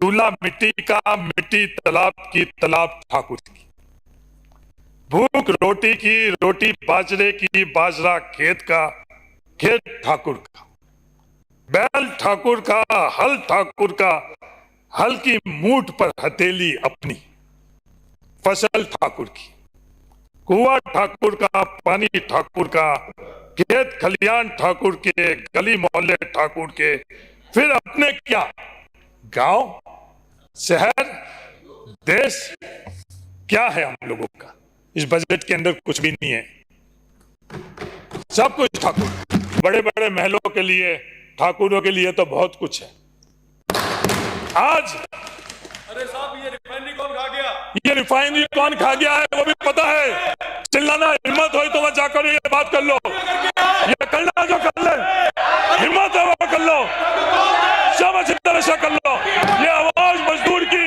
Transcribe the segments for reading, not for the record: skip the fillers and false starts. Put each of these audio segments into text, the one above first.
चूल्हा मिट्टी का, मिट्टी तालाब की, तालाब ठाकुर की। भूख रोटी की, रोटी बाजरे की, बाजरा खेत का, खेत ठाकुर का। बैल ठाकुर का, हल ठाकुर का, हल की मूठ पर हथेली अपनी। फसल ठाकुर की, कुआं ठाकुर का, पानी ठाकुर का, खेत खलियान ठाकुर के, गली मोहल्ले ठाकुर के। फिर अपने क्या, गांव, शहर, देश, क्या है हम लोगों का? इस बजट के अंदर कुछ भी नहीं है, सब कुछ ठाकुर। बड़े बड़े महलों के लिए, ठाकुरों के लिए तो बहुत कुछ है। आज अरे साहब, ये रिफाइनरी कौन खा गया? ये रिफाइनरी कौन खा गया है वो भी पता है। चिल्लाना हिम्मत हो तो वह जाकर ये बात कर लो, ये करना जो कर ले, हिम्मत है वो कर लो, शाबाश तरह से कर लो। ये आवाज मजदूर की,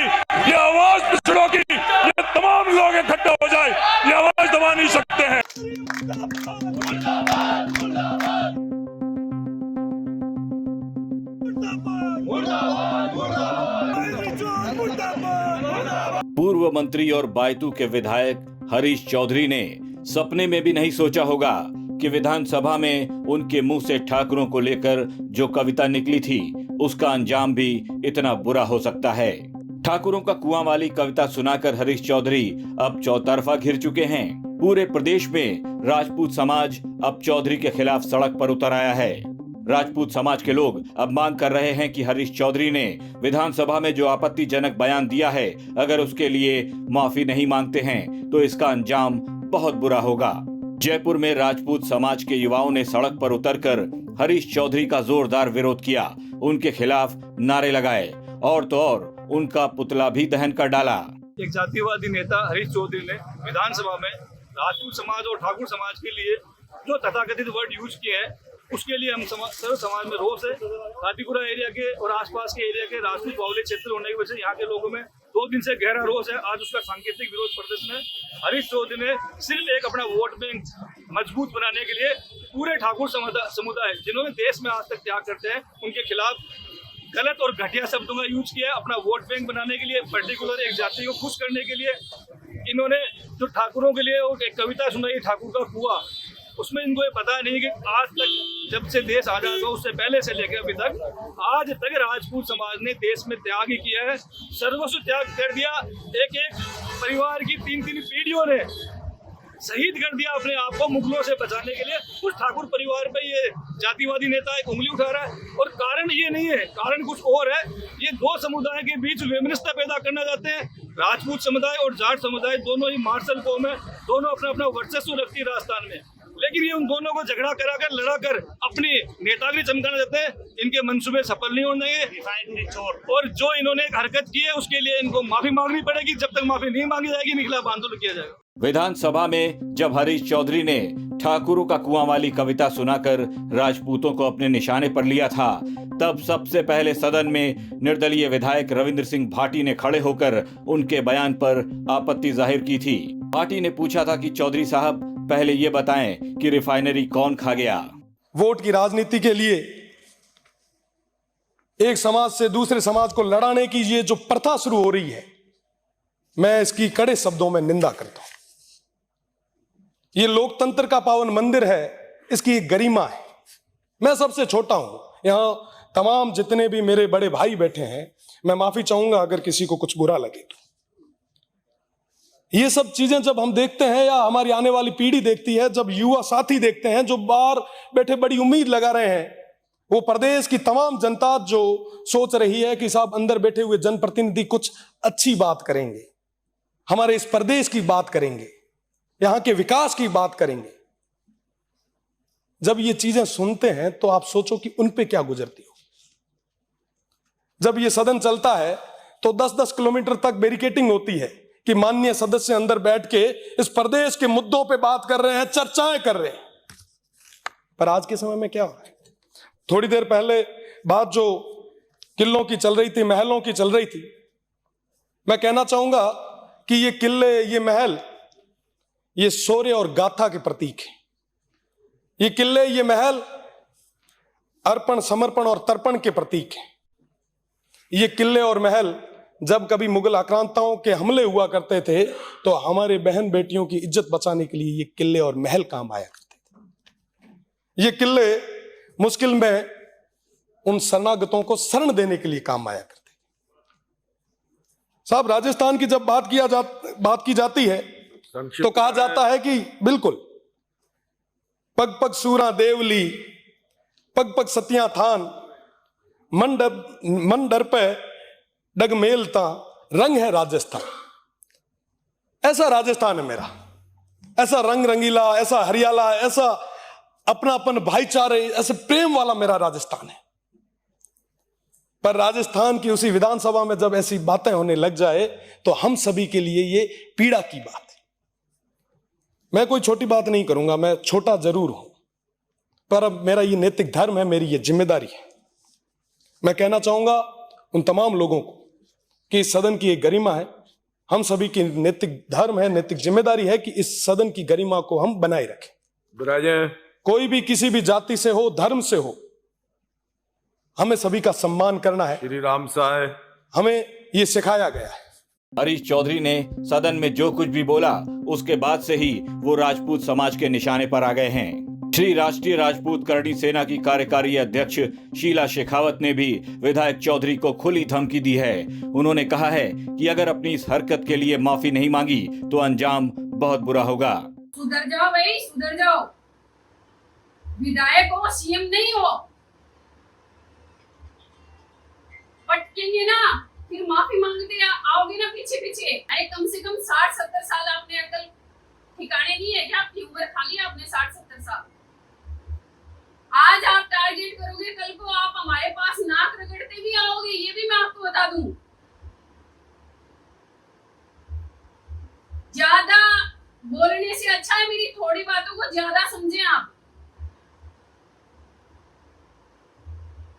ये आवाज पिछड़ों की, ये तमाम लोग इकट्ठे हो जाए, ये आवाज दबा नहीं सकते हैं। पूर्व मंत्री और बायतू के विधायक हरीश चौधरी ने सपने में भी नहीं सोचा होगा कि विधानसभा में उनके मुंह से ठाकुरों को लेकर जो कविता निकली थी उसका अंजाम भी इतना बुरा हो सकता है। ठाकुरों का कुआं वाली कविता सुनाकर हरीश चौधरी अब चौतरफा घिर चुके हैं। पूरे प्रदेश में राजपूत समाज अब चौधरी के खिलाफ सड़क पर उतर आया है। राजपूत समाज के लोग अब मांग कर रहे हैं कि हरीश चौधरी ने विधानसभा में जो आपत्तिजनक बयान दिया है, अगर उसके लिए माफी नहीं मांगते हैं तो इसका अंजाम बहुत बुरा होगा। जयपुर में राजपूत समाज के युवाओं ने सड़क पर उतरकर हरीश चौधरी का जोरदार विरोध किया, उनके खिलाफ नारे लगाए और तो और उनका पुतला भी दहन कर डाला। एक जातिवादी नेता हरीश चौधरी ने विधानसभा में राजपूत समाज और ठाकुर समाज के लिए जो तथाकथित वर्ड यूज किए हैं, उसके लिए हम सर्व समाज में रोष है। खातीपुरा एरिया के और आसपास के एरिया के राजपूत बाहुल्य क्षेत्र होने की वजह से यहाँ के लोगों में 2 दिन से गहरा रोष है। आज उसका सांकेतिक विरोध प्रदर्शन है। हरीश चौधरी ने सिर्फ एक अपना वोट बैंक मजबूत बनाने के लिए पूरे ठाकुर समुदाय जिन्होंने देश में आज तक त्याग करते हैं, उनके खिलाफ गलत और घटिया शब्दों का यूज किया है। अपना वोट बैंक बनाने के लिए, पर्टिकुलर एक जाति को खुश करने के लिए इन्होंने जो ठाकुरों के लिए एक कविता सुनाई, ठाकुर का कुआं, उसमें इनको ये पता नहीं कि आज तक जब से देश आजाद हुआ उससे पहले से लेकर अभी तक आज तक राजपूत समाज ने देश में त्याग ही किया है, सर्वस्व त्याग कर दिया। एक एक परिवार की 3-3 पीढ़ियों ने शहीद कर दिया अपने आप को मुगलों से बचाने के लिए। उस ठाकुर परिवार पे ये जातिवादी नेता एक उंगली उठा रहा है और कारण ये नहीं है, कारण कुछ और है। ये 2 समुदाय के बीच वैमनस्यता पैदा करना चाहते हैं। राजपूत समुदाय और जाट समुदाय दोनों ही मार्शल कौम है, दोनों अपना अपना वर्चस्व रखती है राजस्थान में, लेकिन ये उन दोनों को झगड़ा कराकर लड़ाकर अपनी नेतागिरी चमकाना चाहते हैं। इनके मंसूबे सफल नहीं होंगे और जो इन्होंने एक हरकत की है उसके लिए इनको माफी मांगनी पड़ेगी। जब तक माफी नहीं मांगी जाएगी, इनके खिलाफ आंदोलन किया जाएगा। विधानसभा में जब हरीश चौधरी ने ठाकुरों का कुआं वाली कविता सुनाकर राजपूतों को अपने निशाने पर लिया था, तब सबसे पहले सदन में निर्दलीय विधायक रविंद्र सिंह भाटी ने खड़े होकर उनके बयान पर आपत्ति जाहिर की थी। भाटी ने पूछा था कि चौधरी साहब पहले ये बताएं कि रिफाइनरी कौन खा गया। वोट की राजनीति के लिए एक समाज से दूसरे समाज को लड़ाने की ये जो प्रथा शुरू हो रही है, मैं इसकी कड़े शब्दों में निंदा करता हूं। ये लोकतंत्र का पावन मंदिर है, इसकी एक गरिमा है। मैं सबसे छोटा हूं, यहां तमाम जितने भी मेरे बड़े भाई बैठे हैं, मैं माफी चाहूंगा अगर किसी को कुछ बुरा लगे तो। ये सब चीजें जब हम देखते हैं या हमारी आने वाली पीढ़ी देखती है, जब युवा साथी देखते हैं जो बाहर बैठे बड़ी उम्मीद लगा रहे हैं, वो प्रदेश की तमाम जनता जो सोच रही है कि साहब अंदर बैठे हुए जनप्रतिनिधि कुछ अच्छी बात करेंगे, हमारे इस प्रदेश की बात करेंगे, यहां के विकास की बात करेंगे, जब ये चीजें सुनते हैं तो आप सोचो कि उन पे क्या गुजरती हो। जब ये सदन चलता है तो 10-10 किलोमीटर तक बैरिकेडिंग होती है कि माननीय सदस्य अंदर बैठ के इस प्रदेश के मुद्दों पे बात कर रहे हैं, चर्चाएं कर रहे हैं। पर आज के समय में क्या हो रहा है? थोड़ी देर पहले बात जो किलों की चल रही थी, महलों की चल रही थी, मैं कहना चाहूंगा कि ये किले, ये महल, ये शौर्य और गाथा के प्रतीक है। ये किले, ये महल अर्पण, समर्पण और तर्पण के प्रतीक है। ये किले और महल जब कभी मुगल आक्रांताओं के हमले हुआ करते थे तो हमारे बहन बेटियों की इज्जत बचाने के लिए ये किले और महल काम आया करते थे। ये किले मुश्किल में उन शरणागतों को शरण देने के लिए काम आया करते थे। साहब, राजस्थान की जब बात की जाती है तो कहा जाता है कि बिल्कुल पग पग सूरा देवली, पग पग सतिया थान, मन डर पे डग मेलता, रंग है राजस्थान। ऐसा राजस्थान है मेरा, ऐसा रंग रंगीला, ऐसा हरियाला, ऐसा अपनापन, भाईचारे, ऐसे प्रेम वाला मेरा राजस्थान है। पर राजस्थान की उसी विधानसभा में जब ऐसी बातें होने लग जाए तो हम सभी के लिए ये पीड़ा की बात है। मैं कोई छोटी बात नहीं करूंगा, मैं छोटा जरूर हूं, पर अब मेरा ये नैतिक धर्म है, मेरी ये जिम्मेदारी है। मैं कहना चाहूंगा उन तमाम लोगों को कि इस सदन की एक गरिमा है, हम सभी की नैतिक धर्म है, नैतिक जिम्मेदारी है कि इस सदन की गरिमा को हम बनाए रखें। कोई भी किसी भी जाति से हो, धर्म से हो, हमें सभी का सम्मान करना है। श्री राम साहब, हमें ये सिखाया गया है। हरीश चौधरी ने सदन में जो कुछ भी बोला उसके बाद से ही वो राजपूत समाज के निशाने पर आ गए हैं। श्री राष्ट्रीय राजपूत करणी सेना की कार्यकारी अध्यक्ष शीला शेखावत ने भी विधायक चौधरी को खुली धमकी दी है। उन्होंने कहा है कि अगर अपनी इस हरकत के लिए माफी नहीं मांगी तो अंजाम बहुत बुरा होगा। सुधर जाओ भाई, सुधर जाओ। विधायक हो, सीएम नहीं हो। पटकेंगे ना, फिर माफी मांगते आओगे ना पीछे पीछे। अरे कम से कम 60-70 साल आपने अकल ठिकाने दी है क्या? आपकी उम्र खा ली आपने 60-70 साल। आज आप टारगेट करोगे, कल को आप हमारे पास नाक रगड़ते भी आओगे, ये भी मैं आपको बता दूं। ज्यादा बोलने से अच्छा है मेरी थोड़ी बातों को ज्यादा समझें आप,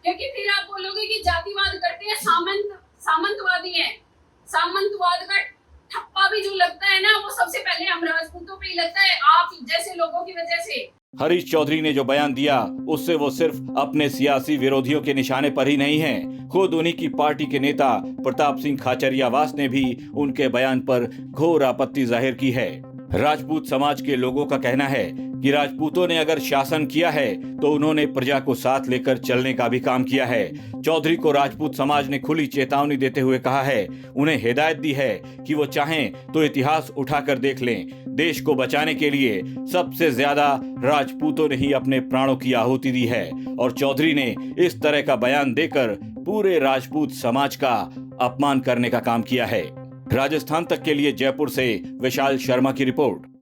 क्योंकि फिर आप बोलोगे कि जातिवाद करते हैं, सामंतवादी हैं। सामंतवाद का ठप्पा भी जो लगता है ना, वो सबसे पहले हम राजपूतों पे ही लगता है, आप जैसे लोगों की वजह से। हरीश चौधरी ने जो बयान दिया उससे वो सिर्फ अपने सियासी विरोधियों के निशाने पर ही नहीं हैं, खुद उन्हीं की पार्टी के नेता प्रताप सिंह खाचरियावास ने भी उनके बयान पर घोर आपत्ति जाहिर की है। राजपूत समाज के लोगों का कहना है कि राजपूतों ने अगर शासन किया है तो उन्होंने प्रजा को साथ लेकर चलने का भी काम किया है। चौधरी को राजपूत समाज ने खुली चेतावनी देते हुए कहा है, उन्हें हिदायत दी है कि वो चाहें तो इतिहास उठाकर देख लें। देश को बचाने के लिए सबसे ज्यादा राजपूतों ने ही अपने प्राणों की आहुति दी है और चौधरी ने इस तरह का बयान देकर पूरे राजपूत समाज का अपमान करने का काम किया है। राजस्थान तक के लिए जयपुर से विशाल शर्मा की रिपोर्ट।